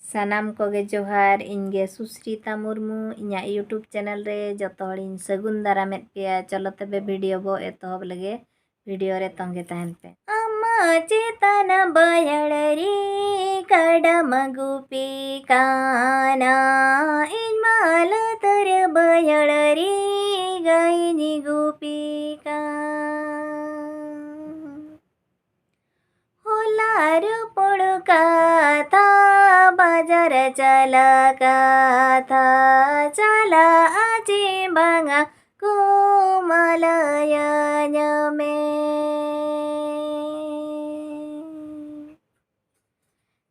सानाम कोगे जोहार इनगे सुश्रिता मुर्मू इन्या YouTube channel रे जतो हड़िन सगुन दारामेत पेया। चलो तबे वीडियो बो एतहब लगे वीडियो रे तंगे तहन पे अम्मा चेतन बयड़री कडम गुपी काना इन माल तर बयड़री गईनी गुपी का होलार पुड़का था बाजार चला का था चला आजी बांगा कोमलयन में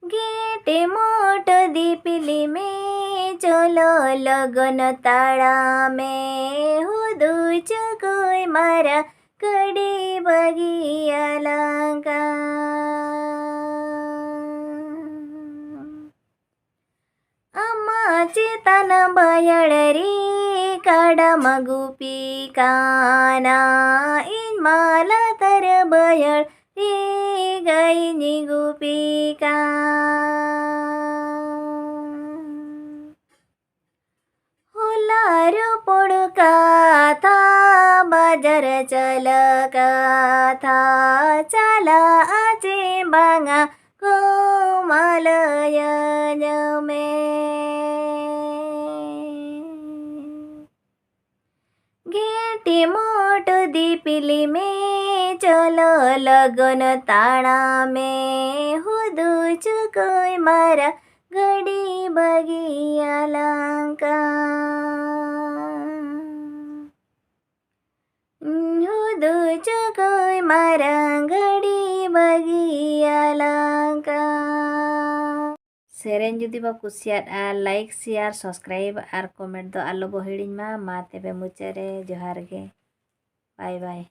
गेटे मोट दीपिली में चलो लगन ताड़ा में हुदू चकोई मारा कड़ी बगिया लंका अम्मा चेतन बयड़री कडम गुपी काना इन माला तर बयड़ री गईनी गुपी का होलार पुड़का था बाजार चलका था चला आजे बांगा कोमलयन में गेटी मोट दीपिली में चलो लगन ताड़ा में हुदू चकोई मारा गड़ी बगिया लंका हुदू चकोई मारा गड़ी बगिया लंका। सेरेन जुदी बा कुसियात लाइक शेयर सब्सक्राइब और कमेंट दो आलो बो हिड़िन मा तेबे मुचारे जोहार गे बाय बाय।